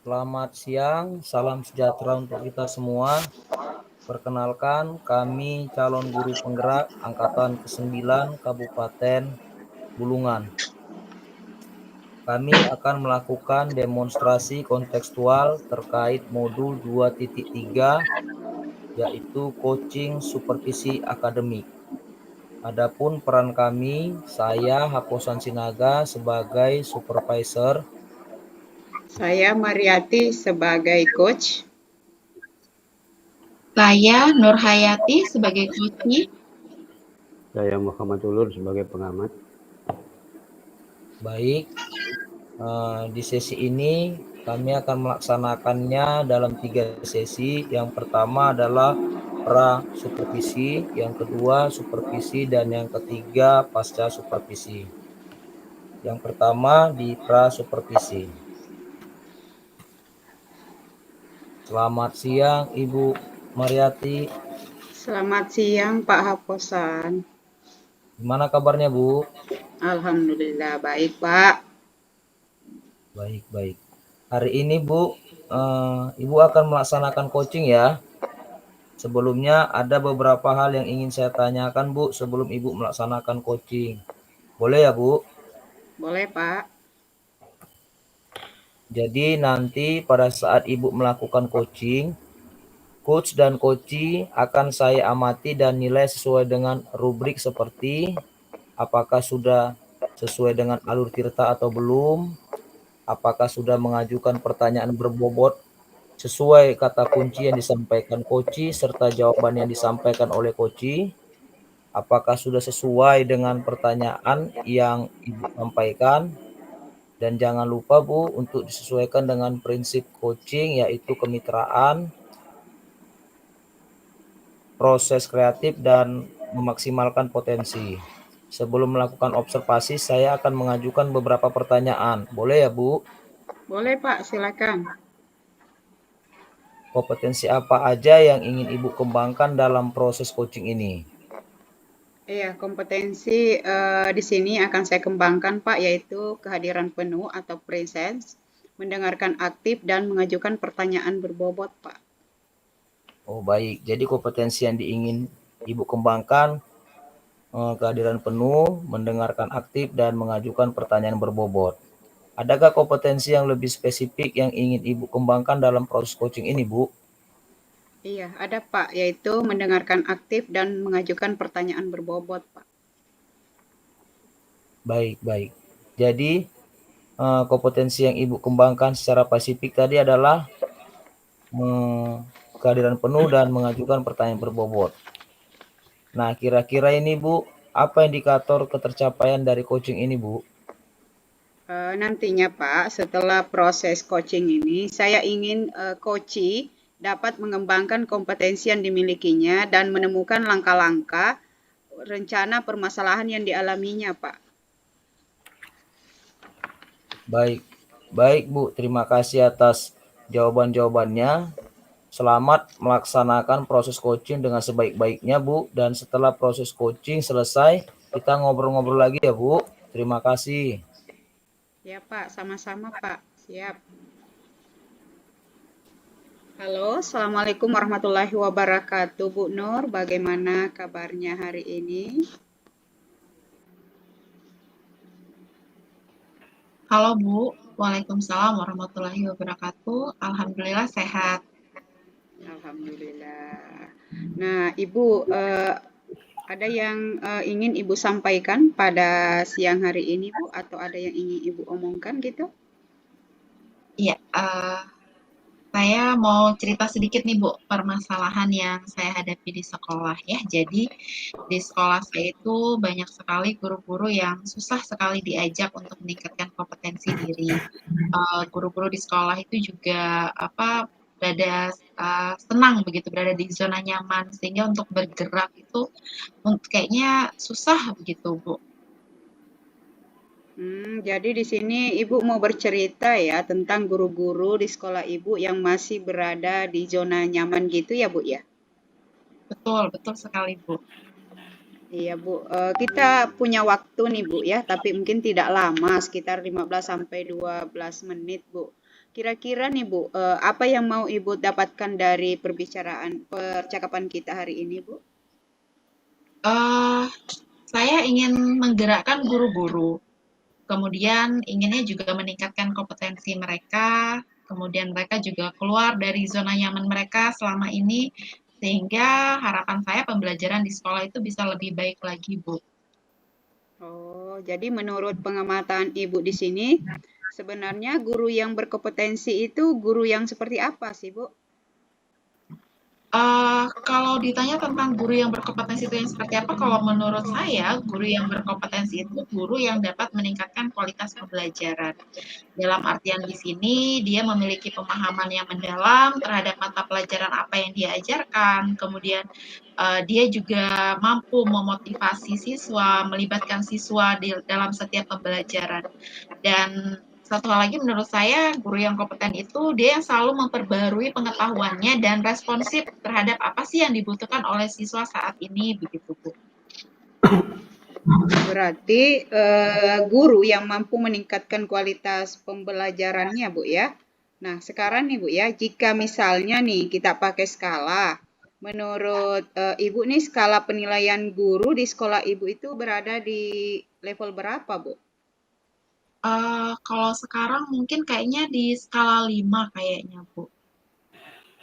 Selamat siang, salam sejahtera untuk kita semua. Perkenalkan, kami calon guru penggerak Angkatan ke-9 Kabupaten Bulungan. Kami akan melakukan demonstrasi kontekstual terkait modul 2.3, yaitu coaching supervisi akademik. Adapun peran kami, saya Haposan Sinaga sebagai supervisor. Saya Mariati sebagai coach. Saya Nurhayati sebagai coach. Saya Muhammad Ulur sebagai pengamat. Baik, di sesi ini kami akan melaksanakannya dalam 3 sesi. Yang pertama adalah pra-supervisi, yang kedua supervisi, dan yang ketiga pasca supervisi. Yang pertama di pra-supervisi. Selamat siang Ibu Mariati. Selamat siang Pak Haposan. Gimana kabarnya Bu? Alhamdulillah baik Pak. Baik. Hari ini Bu, Ibu akan melaksanakan coaching ya. Sebelumnya ada beberapa hal yang ingin saya tanyakan Bu sebelum Ibu melaksanakan coaching. Boleh ya Bu? Boleh Pak. Jadi nanti pada saat Ibu melakukan coaching, coach dan coachee akan saya amati dan nilai sesuai dengan rubrik seperti apakah sudah sesuai dengan alur tirta atau belum, apakah sudah mengajukan pertanyaan berbobot sesuai kata kunci yang disampaikan coachee serta jawaban yang disampaikan oleh coachee, apakah sudah sesuai dengan pertanyaan yang Ibu sampaikan, dan jangan lupa Bu untuk disesuaikan dengan prinsip coaching yaitu kemitraan, proses kreatif, dan memaksimalkan potensi. Sebelum melakukan observasi, saya akan mengajukan beberapa pertanyaan. Boleh ya Bu? Boleh Pak, silakan. Kompetensi apa aja yang ingin Ibu kembangkan dalam proses coaching ini? Iya, kompetensi di sini akan saya kembangkan Pak, yaitu kehadiran penuh atau presence, mendengarkan aktif dan mengajukan pertanyaan berbobot Pak. Oh baik, jadi kompetensi yang diingin Ibu kembangkan kehadiran penuh, mendengarkan aktif, dan mengajukan pertanyaan berbobot. Adakah kompetensi yang lebih spesifik yang ingin Ibu kembangkan dalam proses coaching ini, Bu? Iya, ada Pak, yaitu mendengarkan aktif dan mengajukan pertanyaan berbobot Pak. Baik. Jadi kompetensi yang Ibu kembangkan secara spesifik tadi adalah kehadiran penuh dan mengajukan pertanyaan berbobot. Nah, kira-kira ini Bu, apa indikator ketercapaian dari coaching ini Bu? Nantinya Pak, setelah proses coaching ini, saya ingin coachee dapat mengembangkan kompetensi yang dimilikinya dan menemukan langkah-langkah rencana permasalahan yang dialaminya, Pak. Baik Bu, terima kasih atas jawaban-jawabannya. Selamat melaksanakan proses coaching dengan sebaik-baiknya Bu, dan setelah proses coaching selesai, kita ngobrol-ngobrol lagi ya Bu. Terima kasih. Ya Pak, sama-sama Pak. Siap. Halo, Assalamualaikum warahmatullahi wabarakatuh. Bu Nur, bagaimana kabarnya hari ini? Halo Bu, Waalaikumsalam warahmatullahi wabarakatuh. Alhamdulillah sehat. Alhamdulillah. Nah, Ibu, ada yang ingin Ibu sampaikan pada siang hari ini, Bu? Atau ada yang ingin Ibu omongkan gitu? Iya, saya mau cerita sedikit nih Bu, permasalahan yang saya hadapi di sekolah ya. Jadi di sekolah saya itu banyak sekali guru-guru yang susah sekali diajak untuk meningkatkan kompetensi diri. Guru-guru di sekolah itu juga berada senang begitu, berada di zona nyaman, sehingga untuk bergerak itu kayaknya susah begitu Bu. Jadi di sini Ibu mau bercerita ya tentang guru-guru di sekolah Ibu yang masih berada di zona nyaman gitu ya Bu ya? Betul sekali Bu. Iya Bu, kita punya waktu nih Bu ya, tapi mungkin tidak lama, sekitar 15 sampai 12 menit Bu. kira-kira nih Bu, apa yang mau Ibu dapatkan dari percakapan kita hari ini Bu? Saya ingin menggerakkan guru-guru, kemudian inginnya juga meningkatkan kompetensi mereka, kemudian mereka juga keluar dari zona nyaman mereka selama ini, sehingga harapan saya pembelajaran di sekolah itu bisa lebih baik lagi, Bu. Oh, jadi menurut pengamatan Ibu di sini, sebenarnya guru yang berkompetensi itu guru yang seperti apa sih Bu? Kalau ditanya tentang guru yang berkompetensi itu yang seperti apa, kalau menurut saya, guru yang berkompetensi itu guru yang dapat meningkatkan kualitas pembelajaran. Dalam artian di sini, dia memiliki pemahaman yang mendalam terhadap mata pelajaran apa yang dia ajarkan, kemudian dia juga mampu memotivasi siswa, melibatkan siswa dalam setiap pembelajaran. Dan satu hal lagi menurut saya, guru yang kompeten itu dia yang selalu memperbarui pengetahuannya dan responsif terhadap apa sih yang dibutuhkan oleh siswa saat ini, begitu Bu. Berarti guru yang mampu meningkatkan kualitas pembelajarannya Bu ya. Nah, sekarang nih Bu ya, jika misalnya nih kita pakai skala, menurut Ibu nih skala penilaian guru di sekolah Ibu itu berada di level berapa Bu? Kalau sekarang mungkin kayaknya di skala 5 kayaknya Bu.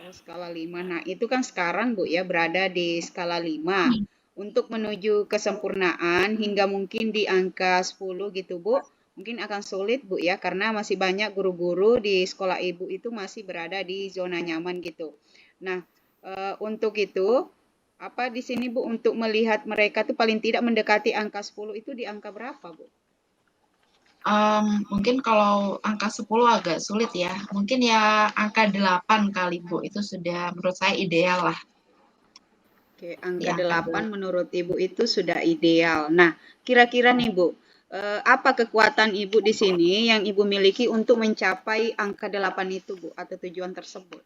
Oh, skala 5. Nah, itu kan sekarang Bu ya berada di skala 5. Untuk menuju kesempurnaan hingga mungkin di angka 10 gitu Bu, mungkin akan sulit Bu ya karena masih banyak guru-guru di sekolah Ibu itu masih berada di zona nyaman gitu. Nah, untuk itu apa di sini Bu untuk melihat mereka tuh paling tidak mendekati angka 10 itu di angka berapa Bu? Mungkin kalau angka 10 agak sulit ya. Mungkin ya angka 8 kali Bu, itu sudah menurut saya ideal lah Oke, di angka angka 8 8. menurut Ibu itu sudah ideal. Nah, kira-kira nih Bu, apa kekuatan Ibu di sini yang Ibu miliki untuk mencapai angka 8 itu Bu, atau tujuan tersebut?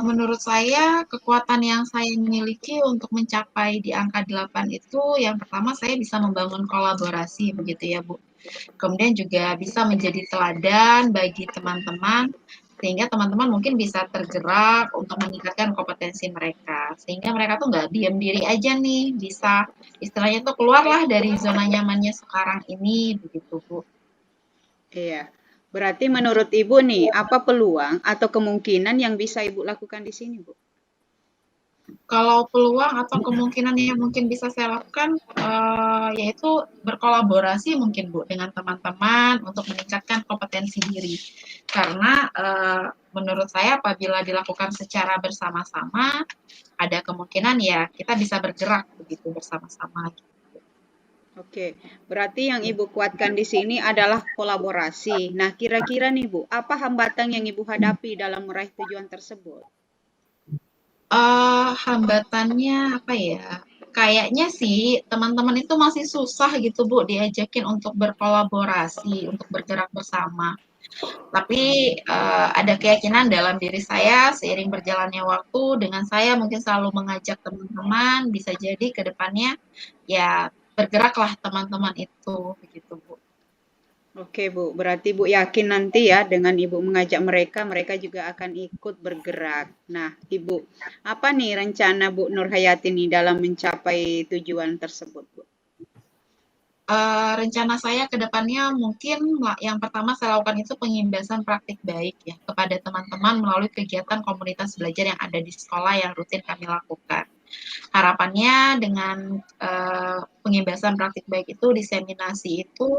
Menurut saya kekuatan yang saya miliki untuk mencapai di angka 8 itu yang pertama saya bisa membangun kolaborasi begitu ya Bu. Kemudian juga bisa menjadi teladan bagi teman-teman, sehingga teman-teman mungkin bisa tergerak untuk meningkatkan kompetensi mereka. Sehingga mereka tuh nggak diam diri aja nih, bisa istilahnya tuh keluarlah dari zona nyamannya sekarang ini, begitu Bu. Iya. Berarti menurut Ibu nih, apa peluang atau kemungkinan yang bisa Ibu lakukan di sini, Bu? Kalau peluang atau kemungkinan yang mungkin bisa saya lakukan, yaitu berkolaborasi mungkin Bu dengan teman-teman untuk meningkatkan kompetensi diri. Karena menurut saya apabila dilakukan secara bersama-sama, ada kemungkinan ya kita bisa bergerak begitu bersama-sama. Oke, berarti yang Ibu kuatkan di sini adalah kolaborasi. Nah, kira-kira nih Bu, apa hambatan yang Ibu hadapi dalam meraih tujuan tersebut? Hambatannya apa ya? Kayaknya sih teman-teman itu masih susah gitu Bu diajakin untuk berkolaborasi, untuk bergerak bersama. Tapi ada keyakinan dalam diri saya seiring berjalannya waktu dengan saya mungkin selalu mengajak teman-teman, bisa jadi ke depannya ya bergeraklah teman-teman itu begitu Bu. Oke Bu, berarti Bu yakin nanti ya dengan Ibu mengajak mereka, mereka juga akan ikut bergerak. Nah Ibu, apa nih rencana Bu Nurhayati nih dalam mencapai tujuan tersebut Bu? Rencana saya ke depannya mungkin yang pertama saya lakukan itu pengimbasan praktik baik ya kepada teman-teman melalui kegiatan komunitas belajar yang ada di sekolah yang rutin kami lakukan. Harapannya dengan pengimbasan praktik baik itu, diseminasi itu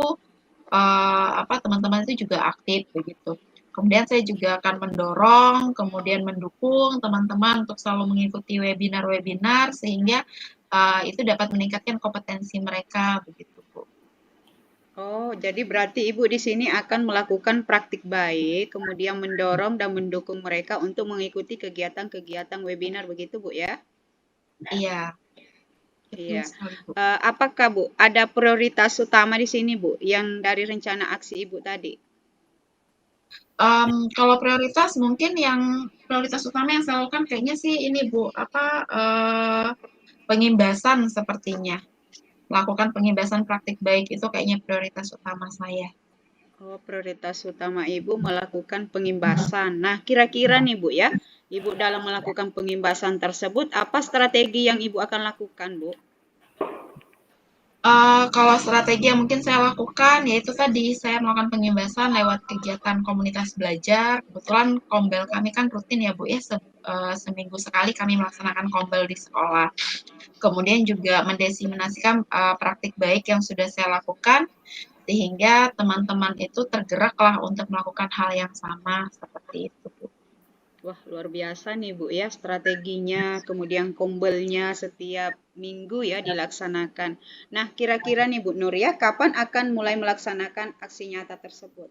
teman-teman itu juga aktif begitu. Kemudian saya juga akan mendorong, kemudian mendukung teman-teman untuk selalu mengikuti webinar-webinar sehingga itu dapat meningkatkan kompetensi mereka begitu Bu. Oh, jadi berarti Ibu di sini akan melakukan praktik baik, kemudian mendorong dan mendukung mereka untuk mengikuti kegiatan-kegiatan webinar begitu Bu ya? Iya, betul Iya. sekali Bu. Apakah Bu ada prioritas utama di sini Bu yang dari rencana aksi Ibu tadi? Kalau prioritas mungkin yang prioritas utama yang saya lakukan kayaknya sih ini Bu, pengimbasan sepertinya. Melakukan pengimbasan praktik baik itu kayaknya prioritas utama saya. Oh, prioritas utama Ibu melakukan pengimbasan. Nah, kira-kira nih Bu ya, Ibu dalam melakukan pengimbasan tersebut, apa strategi yang Ibu akan lakukan, Bu? Kalau strategi yang mungkin saya lakukan, yaitu tadi saya melakukan pengimbasan lewat kegiatan komunitas belajar. Kebetulan kombel kami kan rutin ya Bu ya, seminggu sekali kami melaksanakan kombel di sekolah. Kemudian juga mendiseminasikan praktik baik yang sudah saya lakukan, sehingga teman-teman itu tergeraklah untuk melakukan hal yang sama seperti itu Bu. Wah, luar biasa nih Bu ya, strateginya, kemudian kombelnya setiap minggu ya dilaksanakan. Nah, kira-kira nih Bu Nur ya, kapan akan mulai melaksanakan aksi nyata tersebut?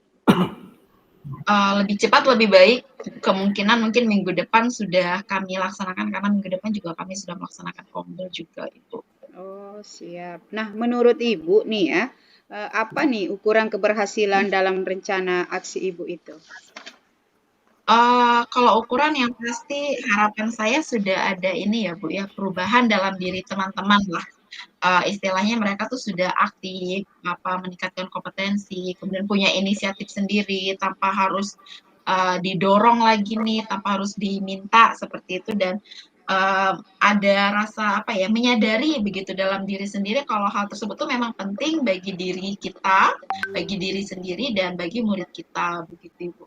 Lebih cepat lebih baik, kemungkinan mungkin minggu depan sudah kami laksanakan, karena minggu depan juga kami sudah melaksanakan kombel juga Ibu. Oh, siap. Nah, menurut Ibu nih ya, apa nih ukuran keberhasilan dalam rencana aksi Ibu itu? Kalau ukuran yang pasti harapan saya sudah ada ini ya Bu ya, perubahan dalam diri teman-teman lah. Istilahnya mereka tuh sudah aktif, meningkatkan kompetensi, kemudian punya inisiatif sendiri tanpa harus didorong lagi nih, tanpa harus diminta seperti itu, dan ada rasa menyadari begitu dalam diri sendiri kalau hal tersebut tuh memang penting bagi diri kita, bagi diri sendiri dan bagi murid kita begitu Ibu.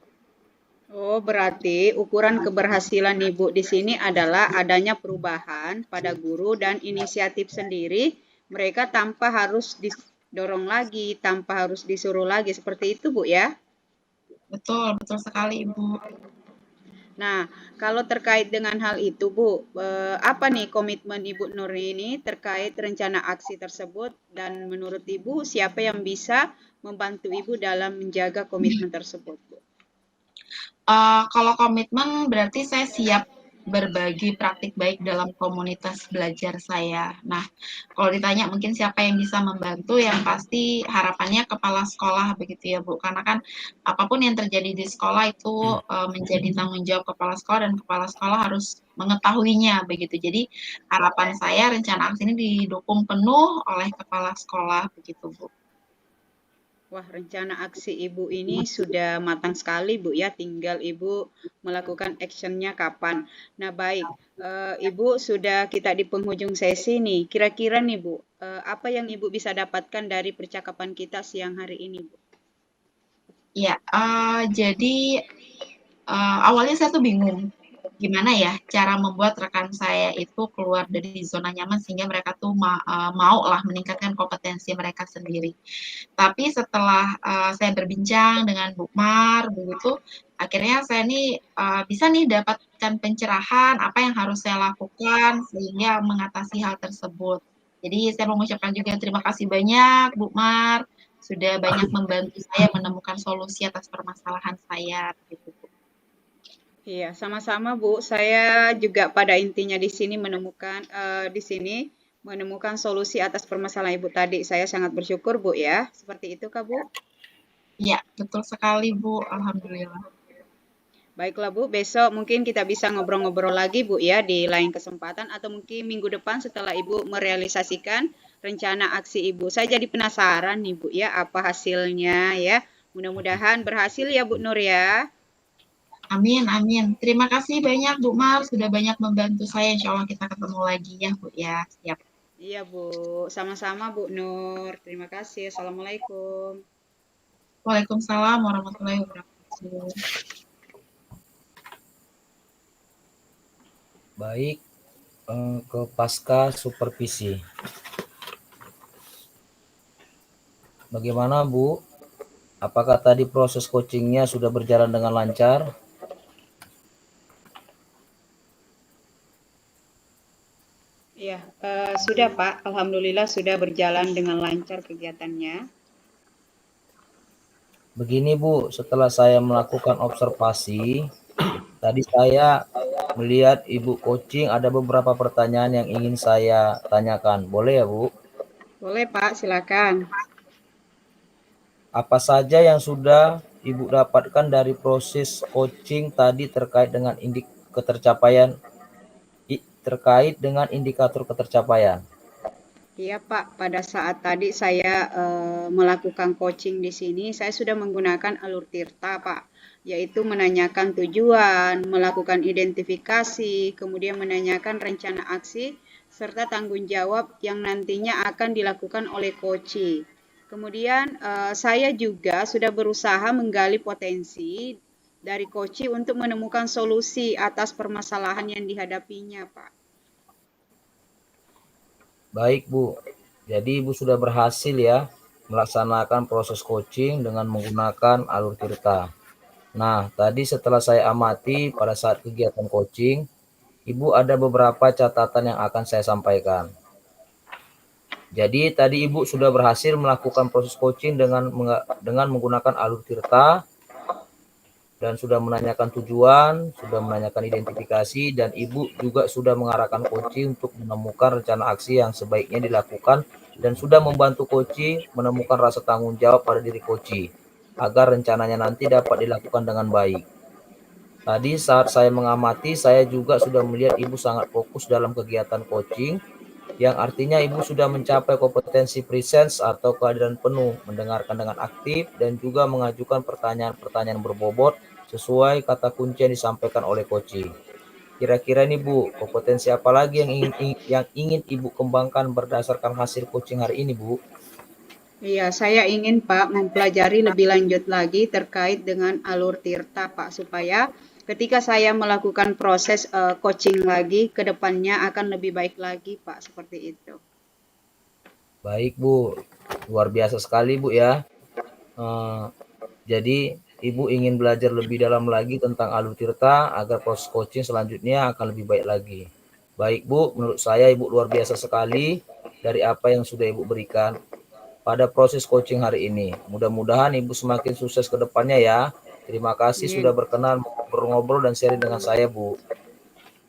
Oh, berarti ukuran keberhasilan Ibu di sini adalah adanya perubahan pada guru dan inisiatif sendiri, mereka tanpa harus didorong lagi, tanpa harus disuruh lagi, seperti itu Bu ya? Betul, betul sekali Ibu. Nah, kalau terkait dengan hal itu Bu, apa nih komitmen Ibu Nur ini terkait rencana aksi tersebut dan menurut Ibu siapa yang bisa membantu Ibu dalam menjaga komitmen tersebut Bu? Kalau komitmen berarti saya siap berbagi praktik baik dalam komunitas belajar saya. Nah, kalau ditanya mungkin siapa yang bisa membantu, yang pasti harapannya kepala sekolah begitu ya Bu, karena kan apapun yang terjadi di sekolah itu menjadi tanggung jawab kepala sekolah dan kepala sekolah harus mengetahuinya begitu. Jadi harapan saya rencana aksi ini didukung penuh oleh kepala sekolah begitu Bu. Wah, rencana aksi Ibu ini sudah matang sekali, Bu ya. Tinggal Ibu melakukan actionnya kapan. Nah, baik. Ibu sudah kita di penghujung sesi nih. Kira-kira nih, Bu, apa yang Ibu bisa dapatkan dari percakapan kita siang hari ini, Bu? Ya, jadi awalnya saya tuh bingung gimana ya cara membuat rekan saya itu keluar dari zona nyaman sehingga mereka tuh mau lah meningkatkan kompetensi mereka sendiri. Tapi setelah saya berbincang dengan Bu Mar begitu, akhirnya saya nih bisa nih dapatkan pencerahan apa yang harus saya lakukan sehingga mengatasi hal tersebut. Jadi saya mengucapkan juga terima kasih banyak Bu Mar sudah banyak membantu saya menemukan solusi atas permasalahan saya gitu Bu. Iya, sama-sama, Bu. Saya juga pada intinya di sini menemukan solusi atas permasalahan Ibu tadi. Saya sangat bersyukur, Bu ya. Seperti itu, Kak, Bu? Iya, betul sekali Bu, alhamdulillah. Baiklah Bu, besok mungkin kita bisa ngobrol-ngobrol lagi Bu ya di lain kesempatan atau mungkin minggu depan setelah Ibu merealisasikan rencana aksi Ibu. Saya jadi penasaran nih Bu ya, apa hasilnya ya. Mudah-mudahan berhasil ya Bu Nur ya. Amin, amin. Terima kasih banyak Bu Mar, sudah banyak membantu saya. Insya Allah kita ketemu lagi ya Bu ya. Siap. Iya Bu, sama-sama Bu Nur. Terima kasih. Assalamualaikum. Waalaikumsalam warahmatullahi wabarakatuh. Baik, ke pasca supervisi. Bagaimana Bu? Apakah tadi proses coachingnya sudah berjalan dengan lancar? Iya, sudah Pak. Alhamdulillah sudah berjalan dengan lancar kegiatannya. Begini Bu, setelah saya melakukan observasi, tadi saya melihat Ibu coaching ada beberapa pertanyaan yang ingin saya tanyakan. Boleh ya Bu? Boleh Pak, silakan. Apa saja yang sudah Ibu dapatkan dari proses coaching tadi terkait dengan terkait dengan indikator ketercapaian? Iya Pak, pada saat tadi saya melakukan coaching di sini, saya sudah menggunakan alur Tirta Pak, yaitu menanyakan tujuan, melakukan identifikasi, kemudian menanyakan rencana aksi, serta tanggung jawab yang nantinya akan dilakukan oleh coach. Kemudian saya juga sudah berusaha menggali potensi dari coach untuk menemukan solusi atas permasalahan yang dihadapinya Pak. Baik, Bu. Jadi Ibu sudah berhasil ya melaksanakan proses coaching dengan menggunakan alur Tirta. Nah, tadi setelah saya amati pada saat kegiatan coaching, Ibu ada beberapa catatan yang akan saya sampaikan. Jadi tadi Ibu sudah berhasil melakukan proses coaching dengan menggunakan alur Tirta dan sudah menanyakan tujuan, sudah menanyakan identifikasi, dan Ibu juga sudah mengarahkan coaching untuk menemukan rencana aksi yang sebaiknya dilakukan dan sudah membantu coaching menemukan rasa tanggung jawab pada diri coaching agar rencananya nanti dapat dilakukan dengan baik. Tadi saat saya mengamati, saya juga sudah melihat Ibu sangat fokus dalam kegiatan coaching, yang artinya Ibu sudah mencapai kompetensi presence atau kehadiran penuh, mendengarkan dengan aktif, dan juga mengajukan pertanyaan-pertanyaan berbobot sesuai kata kunci yang disampaikan oleh coaching. Kira-kira nih Bu, kompetensi apa lagi yang ingin Ibu kembangkan berdasarkan hasil coaching hari ini, Bu? Iya, saya ingin Pak mempelajari lebih lanjut lagi terkait dengan alur Tirta Pak, supaya ketika saya melakukan proses coaching lagi ke depannya akan lebih baik lagi Pak, seperti itu. Baik Bu, luar biasa sekali Bu ya. Jadi Ibu ingin belajar lebih dalam lagi tentang alur Tirta agar proses coaching selanjutnya akan lebih baik lagi. Baik Bu, menurut saya Ibu luar biasa sekali dari apa yang sudah Ibu berikan pada proses coaching hari ini. Mudah-mudahan Ibu semakin sukses ke depannya ya. Terima kasih Iya, sudah berkenan ngobrol-ngobrol dan sharing dengan saya, Bu.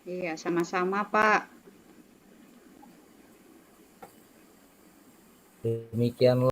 iya, sama-sama Pak. Demikian